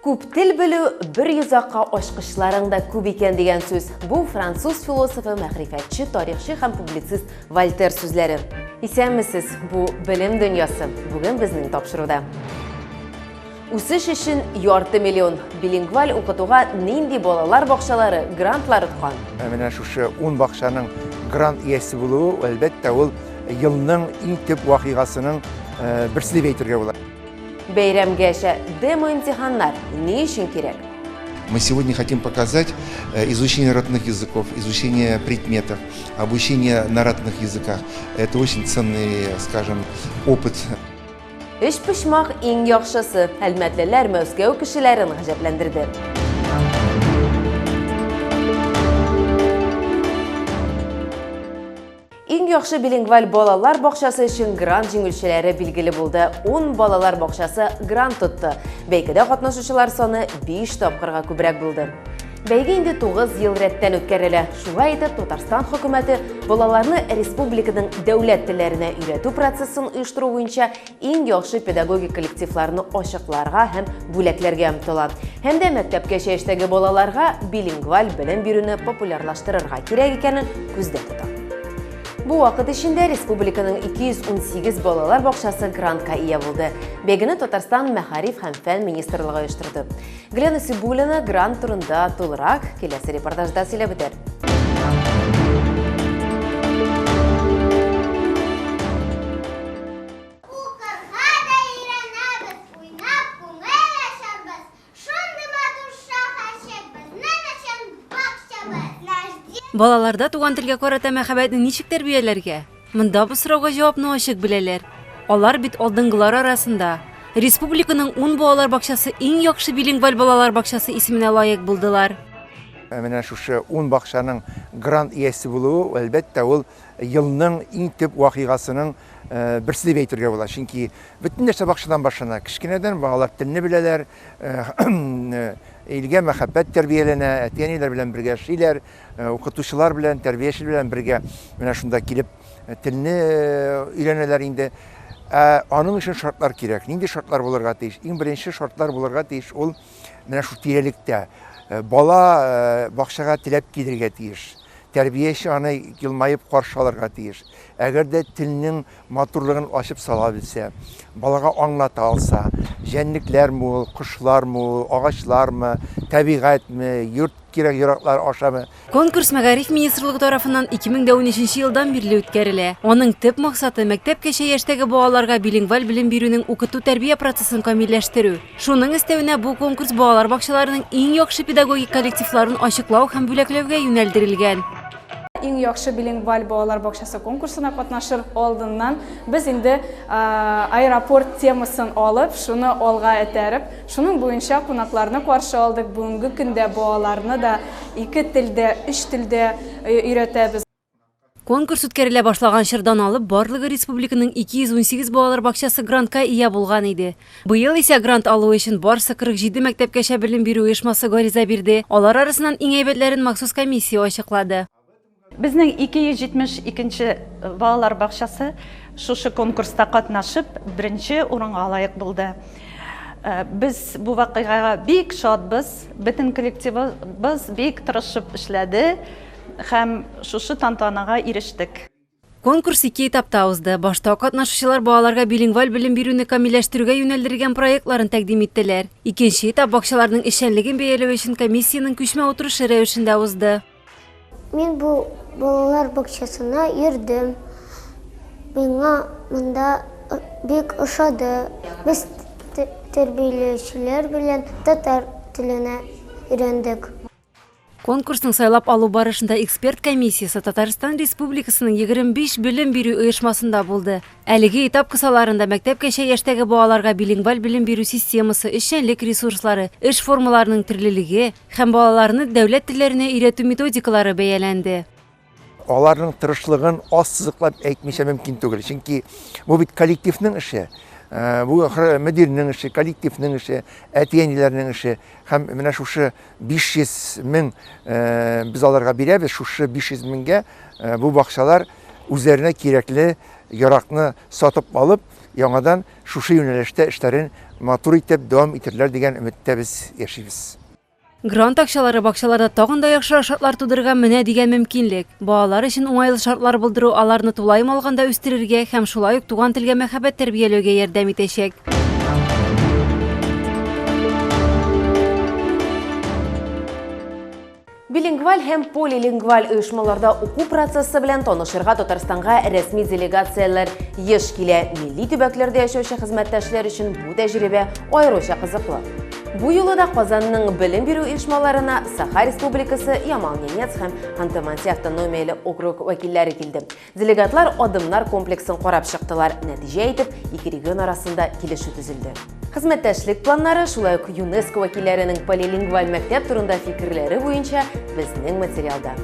Күп тел белү бер йозакка ачкычларында күп икән дигән сүз. Бу француз философы, мәгърифәтче, тарихчы һәм публицист Вольтер сүзләре. Исәнмесез, бу белем дөньясы. Бүген безнең тапшыруда. Үсеш өчен ярты миллион билингваль укытуга нинди балалар бакчалары грантлар тоткан? Менә шушы 10 бакчаның грант иясе булуы, әлбәттә, ул елның иң төп вакыйгасының берсе дип әйтергә була. Бәйрәмгәчә демо-имтиханнар ни өчен кирәк? Мы сегодня хотим показать изучение родных языков, изучение предметов, обучение на родных языках. Это очень ценный, скажем, опыт. Эш пешмак иң яхшысы, хәлмәтлеләр Мәскәү кешеләрен гаҗәпләндерде. Иң яхшы билингваль балалар бакчасы өчен грант җиңүчеләре билгеле булды. 10 балалар бакчасы грант тотты. Бәйгедә катнашучылар саны 5 тапкырга күбрәк булды. Бәйге инде 9 ел рәттән үткәрелә. Шуңа итеп Татарстан хөкүмәте балаларны республиканың дәүләт телләренә өйрәтү процессын оештыру буенча иң яхшы педагогик коллективларны ачыкларга һәм бүләкләргә омтыла. Һәм дә мәктәпкәчә яшьтәге балаларга билингваль белем бирүне популярлаштырырга кирәк икәнен күздә тота. Бу вакыт эчендә республиканың 218 балалар бакчасы грантка ия булды. Бәйгене Татарстан мәгариф һәм фән министрлыгы оештырды. Глена Сибулина грант турында тулырак киләсе репортажда сөйләп бетер. Балаларда туган телгә карата мәхәббәтне ничек тәрбияләргә? Монда бу сорауга җавапны ачык беләләр. Алар бит алдынгылар арасында. Республиканың 10 балалар бакчасы иң яхшы билингваль балалар бакчасы исеменә лаек булдылар. Менә шушы 10 бакчаның грант иясе булуы, әлбәттә, ул елның иң төп вакыйгасының берсе дип әйтергә була. Чөнки бөтен нәрсә бакчадан башлана. Кичкенәдән балалар телне беләләр, илгә мәхәббәт тәрбияләнә, әти-әниләр белән бергә эшлиләр, укытучылар белән, тәрбиячеләр белән бергә менә шунда килеп телне өйрәнәләр инде. Аның өчен шартлар кирәк. Нинди шартлар булырга тиеш? Иң беренче шартлар булырга тиеш ул менә шу тирәлектә. Бала бакчага теләп килергә тиеш. Тәрбияче аны елмаеп каршы алырга тиеш. Әгәр дә телнең матурлыгын ачып сала белсә, балага аңлата алса, җәнлекләрме ул, кошлармы ул, агачлармы, табигатьме, йорт кирәк яраклар ашамы. Конкурс мәгариф министрлыгы тарафыннан 2013 елдан бирле үткәрелә. Аның төп максаты мәктәпкәчә яшьтәге балаларга билингваль белем бирүнең укыту-тәрбия процессын камилләштерү. Шуның өстәвенә бу конкурс балалар бакчаларының иң яхшы педагогик коллективларын ачыклау һәм бүләкләүгә юнәлдерелгән. Иң яхшы билингваль балалар бакчасы конкурсына катнашыр алдыннан без инде аэропорт темасын алып, шуны алга этәреп, шуның буенча кунакларны каршы алдык. Бүгенге көндә балаларны да 2 телдә, 3 телдә өйрәтәбез. Конкурс үткәрелә башлаган чордан алып, барлыгы республиканың 218 балалар бакчасы грантка ия булган иде. Быел исә грант алу өчен барсы 47 мәктәпкәчә белем бирү оешмасы гариза бирде. Алар арасыннан иң әйбәтләрен махсус комиссия ачыклады. Безнең 272 балалар бакчасы шушы конкурста катнашып, беренче урынга лаек булды. Без бу вакыйгага бик шатбыз, бөтен коллективыбыз бик тырышып эшләде һәм шушы тантанага ирештек. Конкурс 2 этапта узды. Башта катнашучылар балаларга билингваль белем бирүне камилләштерүгә юнәлдергән проектларын тәкъдим иттеләр. Икенче этап бакчаларның эшчәнлеген бәяләү өчен комиссияның күчмә утырышы рәвешендә узды. Мин бу балалар бакчасына йөрдем. Миңа монда бик ошады. Без тәрбиячеләр белән татар теленә өйрәндек. Конкурсның сайлап алу барышында эксперт комиссиясы Татарстан Республикасының 25 белем бирү оешмасында булды. Әлеге этап кысаларында мәктәпкәчә яшьтәге балаларга билингваль белем бирү системасы, эшчәнлек ресурслары, эш формаларының төрлелеге һәм балаларны дәүләт телләренә өйрәтү методикалары бәяләнде. Аларның тырышлыгын ассызыклап әйтмичә мөмкин түгел. Чөнки бу бит коллективның эше. Бу мөдирнең эше, коллективның эше, әти-әниләрнең эше. Һәм менә шушы 500 мең без аларга бирәбез. Шушы 500 меңгә бу бакчалар үзләренә кирәкле яракны сатып алып, яңадан шушы юнәлештә эшләрен матур итеп дәвам итерләр дигән өметтә без яшибез. Грант акчалары бакчаларда тагын да яхшы шартлар тудырырга менә дигән мөмкинлек. Балалар өчен уңайлы шартлар булдыру аларны тулайым алганда үстерергә һәм шулай ук туган телгә мәхәббәт тәрбияләүгә ярдәм итәчәк. Билингваль һәм полилингваль оешмаларда уку процессы белән танышырга Татарстанга рәсми делегацияләр еш килә. Милли төбәкләрдә яшәүче хезмәттәшләр өчен бу тәҗрибә аеруча кызыклы. Бу юлы да Казанның белем бирү оешмаларына Саха Республикасы, Ямал-Ненец һәм Ханты-Манси автономияле округ вәкилләре килде. Делегатлар адымнар комплексын карап чыктылар. Нәтиҗә итеп, ике регион арасында килешү төзелде. Хезмәттәшлек планнары, шулай ук ЮНЕСКО вәкилләренең полилингваль мәктәп турында фикерләре буенча безнең материалда.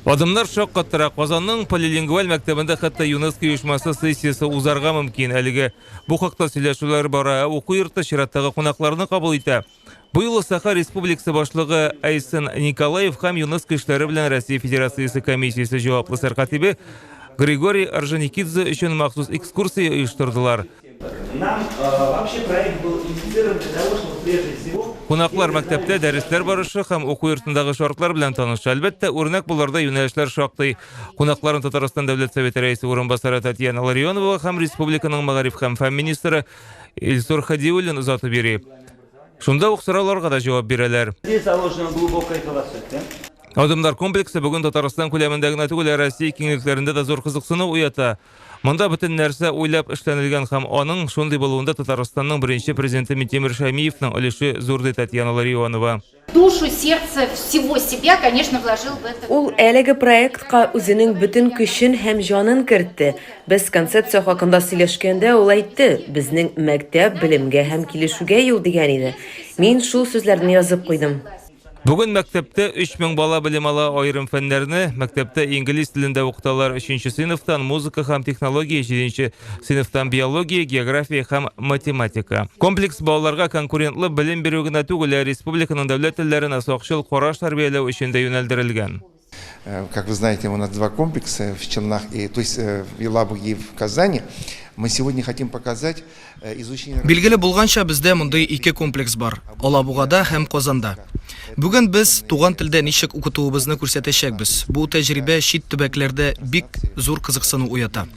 Адымнар шаккаттыра. Казанның полилингваль мәктәбендә хәтта ЮНЕСКО оешмасы сессиясе узарга мөмкин. Әлегә бу хакта сөйләшүләр бара. Уку йорты чираттагы кунакларны кабул итә. Бу юлы Саха Республикасы башлыгы Айсын Николаев һәм ЮНЕСКО эшләре белән Россия Федерациясе комиссиясе җаваплы сәркатибе Григорий Орджоникидзе өчен махсус экскурсия оештырдылар. Нам вообще проект был инициирован для того, чтобы прежде всего... Кунаклар мәктәптә дәресләр барышы һәм уку йортындагы шартлар белән таныша. Әлбәттә, үрнәк буларда юнәлешләр шактый. Кунакларын Татарстан Дәүләт Советы рәисе урынбасары Татьяна Ларионова һәм республиканың мәгариф һәм фән министры Илсур Хадиуллин озатып бирә. Шунда ук сорауларга да җавап бирәләр. Здесь заложена глубокая философия. Адымдар комплексы бүген Татарстан күләмендә генә түгел, Россия киңлекләрендә дә зур кызыксыну уята. Монда бөтен нәрсә уйлап эшләнелгән һәм аның шундый булуында Татарстанның беренче президенты Минтимер Шәймиевның өлеше зур ди Татьяна Ларионова. Душу, сердце, всего себя, конечно, вложил в это. Ул әлеге проектка үзенең бөтен көчен һәм җанын кертте. Без концепция хакында сөйләшкәндә ул әйтте, безнең мәктәп белемгә һәм килешүгә юл дигән иде. Мин шул сүзләрне язып куйдым. Бүген мәктәптә 3000 бала белем ала, айрым фәннәрне. Мәктәптә инглиз телендә укыталар, 3нче сыйныфтан музыка һәм технология, 7нче сыйныфтан биология, география һәм математика. Комплекс балаларга конкурентлы белем бирү генә түгел, республиканың дәүләт телләренә сакчыл караш тәрбияләү өчен дә юнәлдерелгән. Как вы знаете, у нас два комплекса в Челнах, то есть в Елабуге и в Казани. Мы сегодня хотим показать изучение... Билгеле булганча бездә мондый ике комплекс бар. Алабугада һәм Казанда. Бүген без туган телдә ничек укытуыбызны күрсәтәчәкбез. Бу тәҗрибә чит төбәкләрдә бик зур кызыксыну уята.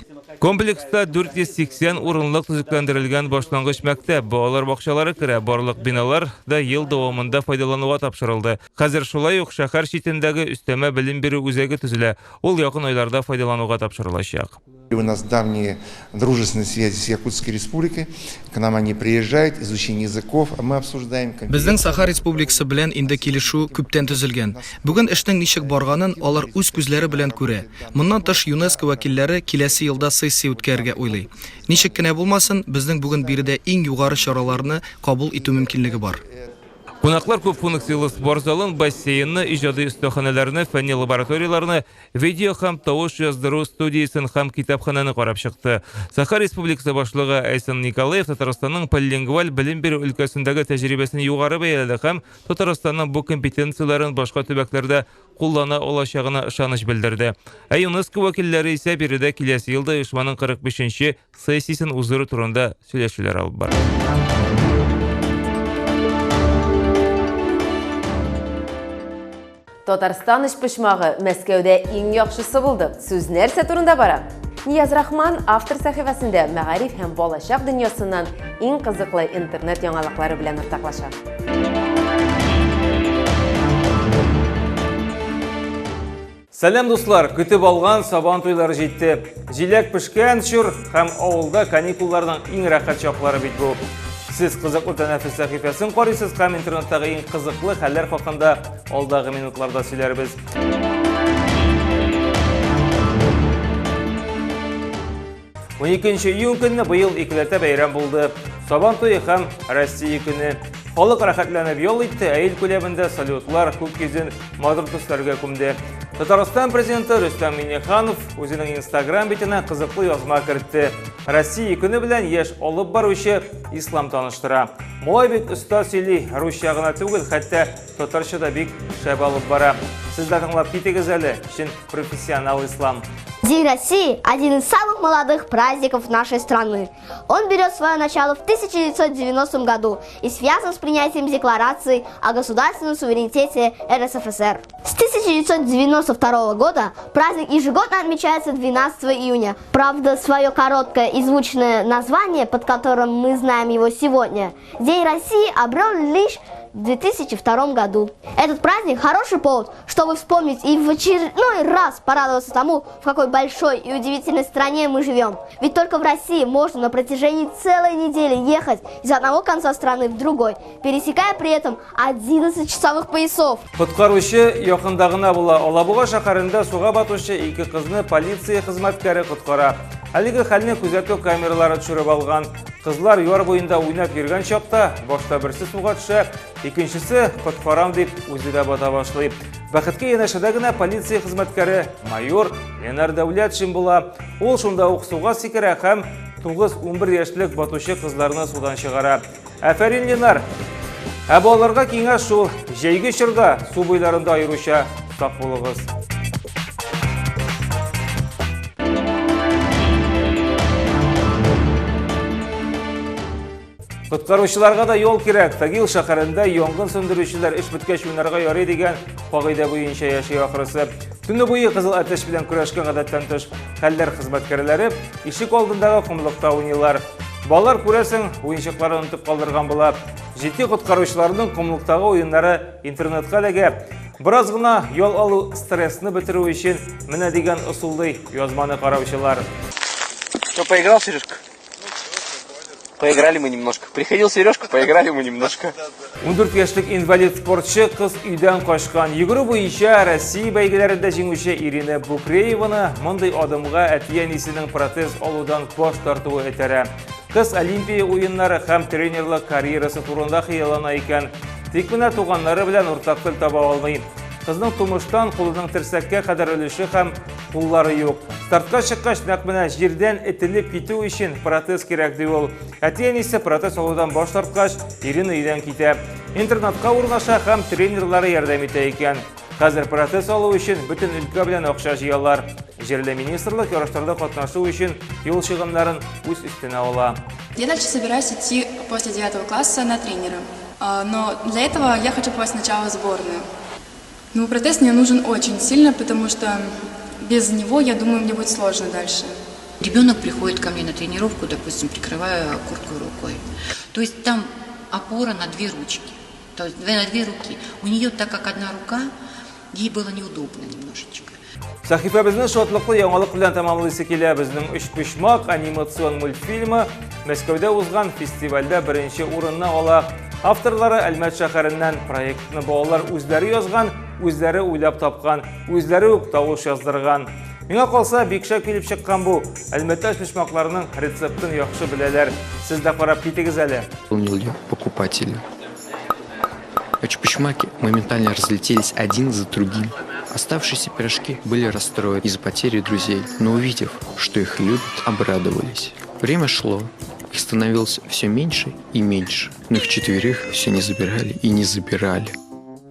Комплекста 480 урынлык төзекләндерелгән башлангыч мәктәп, балалар бакчалары керә, барлык биналар да ел дәвамында файдалануга тапшырылды. Хәзер шулай ук шәһәр читендәге өстәмә белем бирү үзәге төзелә. Ул якын айларда файдалануга тапшырылачак. У нас давние дружественные связи с Якутской республикой. К нам они приезжают, изучение языков, а мы обсуждаем... Безнең Саха Республикасы белән инде килешү күптән төзелгән. Бүген эшнең ничек барганын алар үз күзләре белән күрә. Моннан тыш ЮНЕСКО вәкилләре киләсе елда сессия үткәрергә уйлый. Ничек кенә булмасын, безнең бүген биредә иң югары чараларны кабул итү мөмкинлеге бар. Кунаклар күп функциялы спорт залын, бассейнны, иҗади өстәханәләрне, фәнни лабораторияларны, видео һәм тавыш яздыру студиясын һәм китапхананы карап чыкты. Саха Республикасы башлыгы Айсын Николаев Татарстанның полилингваль белем бирү өлкәсендәге тәҗрибәсен югары бәяләде һәм Татарстанның бу компетенцияләрен башка төбәкләрдә куллана алачагына ышаныч белдерде. ЮНЕСКО вәкилләре исә биредә киләсе елда оешманың 45нче сессиясын уздыру турында сөйләшүләр алып бара. Татарстан эшпошмагы Мәскәүдә иң яхшысы булды. Сүз нәрсә турында бара? Нияз Рахман автор сәхифәсендә мәгариф һәм балачак дөньясыннан иң кызыклы интернет яңалыклары белән уртаклаша. Сәлам дуслар, көтеп алган сабан туйлары җитте. Җиләк пешкән чур һәм авылда каникулларның иң рәхәт чаклары бит бу. Сез кызыклы тәнәфес сәхифәсен карыйсыз һәм интернеттагы иң кызыклы хәлләр хакында алдагы минутларда сөйләрбез. 12 июнь көнне быел икеләтә бәйрәм булды. Сабан туе һәм Россия көне. Халык рәхәтләнеп ял итте, әйел күләмендә салютлар, күк йөзен мадур төсләргә күмде. Татарстан президенті Рустам Минниханов өзінің Instagram бетіне қызыклы язма кіртті. Россия күні білән еш олып барушы ислам таныштыра. Молай бек ұста сөйлей, русша ғана түгіл, хәтта татарша да бек шәб алып бара. Сізді тыңлап кетегіз әлі, шын профессионал ислам. День России – один из самых молодых праздников нашей страны. Он берет свое начало в 1990 году и связан с принятием декларации о государственном суверенитете РСФСР. С 1992 года праздник ежегодно отмечается 12 июня. Правда, свое короткое и звучное название, под которым мы знаем его сегодня, День России обрел лишь в 2002 году. Этот праздник – хороший повод, чтобы вспомнить и в очередной раз порадоваться тому, в какой большой и удивительной стране мы живем. Ведь только в России можно на протяжении целой недели ехать из одного конца страны в другой, пересекая при этом 11 часовых поясов. Құтқарушы яқындағына була Алабуға шақарында суға батушы екі қызны полиция қызматкары құтқара. Әлігі хәліне күзәту камералары түшіріп алған. Қызлар яр бойында ойнап жүрген шақта, башта бірсі суға түші, екіншісі құтқарам деп өзі де бата башлай. Бақытке енашыда гына полиция қызматкары майор Ленар Дәулетшин була. Ол шунда оқсуға секірі һәм 9-11 яшьлек батушы қызларны судан шығара. Әфәрин, Ленар! Әбаларға кеңес шул, жайғы шырда су бойларында айыруша сақ болығыз. Құтқарушыларға да yol керек. Тагил шақарында янгын сөндірушілер іш біткеш ойнарға ярый деген қағида бойынша яшай ақырысы. Түні бойы қызыл әтеш білен күрәшкен ғадаттан тыш хәлләр қызматкерлері ишік алдындағы құмлықта ойнайлар. Балар күрәсің ойыншықларын ұнтып қалдырған бұла. Жеті құтқарушыларының құмлықтағы ойынлары интернетқа ләгәп. Біраз ғына yol алу стрессіні бітіру үшін мінә деген ұсылды язманы қараушылар. Что, поиграл, Сережка? Поиграли мы немножко. Приходил Сережка, поиграли мы немножко. 14 яшьлек инвалид спортчы кыз үйден қашқан. Йөгерү буенча Россия бәйгеләрендә җиңүче Ирина Букрееваны мондый адымга әти-әнисенең протез алудан баш тартуы этәрә. Кыз Олимпия уеннары һәм тренерлык карьерасы турында хыяллана икән. Тик менә туганнары белән уртак тел таба алмый. Кызның тумыштан кулының терсәккә кадәр өлеше һәм куллары юк. Стартка чыккач, нәкъ менә җирдән этелеп китү өчен протез кирәк ди ул. Әти-әнисе протез алудан баш тарткач, Ирина өйдән китә. Интернатка урнаша һәм тренерлары ярдәм итә икән. Хәзер протез алу өчен бөтен өлкә белән акча җыялар. Җирле министрлык ярышларда катнашу өчен юл чыгымнарын үз өстенә ала. Я дальше собираюсь идти после 9 класса на тренера. Но для этого я хочу попасть сначала в сборную. Но протез мне нужен очень сильно, потому что без него, я думаю, мне будет сложно дальше. Ребенок приходит ко мне на тренировку, допустим, прикрывая куртку рукой. То есть там опора на две ручки, то есть на две руки. У нее, так как одна рука, ей было неудобно немножечко. Сәхифәбезнең шатлыклы яңалык белән тәмамлыйсы килә. Безнең «Өч почмак» анимацион мультфильмы Мәскәүдә узган фестивальдә беренче урынны ала. Авторлары Әлмәт шәһәреннән проектны балалар үзләре язган, үзләре уйлап тапкан, үзләре үк тавыш яздырган. Миңа калса, бик шәп килеп чыккан бу. Әлмәттә почмакларның рецептын яхшы беләләр. Сез дә карап китегез әле. Покупатели. Почмаки моментально разлетелись один за другим. Оставшиеся пирожки были расстроены из-за потери друзей, но увидев, что их любят, обрадовались. Время шло, их становилось все меньше и меньше, но их четверых все не забирали и не забирали.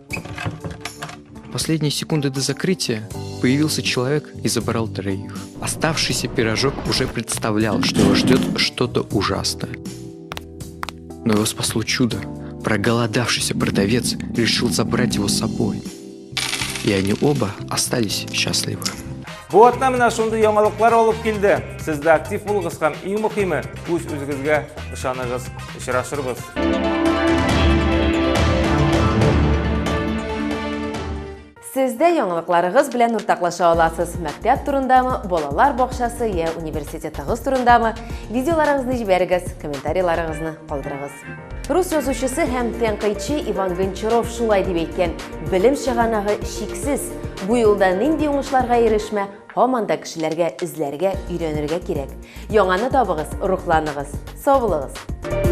В последние секунды до закрытия появился человек и забрал троих. Оставшийся пирожок уже представлял, что его ждет что-то ужасное. Но его спасло чудо. Проголодавшийся продавец решил забрать его с собой. И они оба остались счастливы. Бу атна менә шундый яңалыклар алып килде. Сез дә актив булыгыз һәм иң мөһиме, үз-үзегезгә ышаныгыз. Очрашырбыз. Сездә яңалыкларыгыз белән уртаклаша аласыз. Мәктәп турындамы, балалар бакчасы я университетыгыз турындамы? Видеоларыгызны җибәрегез, комментарийларыгызны калдырыгыз. Рус язучысы һәм тәнкыйтьче Иван Гончаров шулай дип әйткән: "Белем чыганагы шиксез. Бу юлда нинди уңышларга ирешмә, һаман да кешеләргә эзләргә, өйрәнергә кирәк. Яңаны табыгыз, рухланыгыз. Сау булыгыз."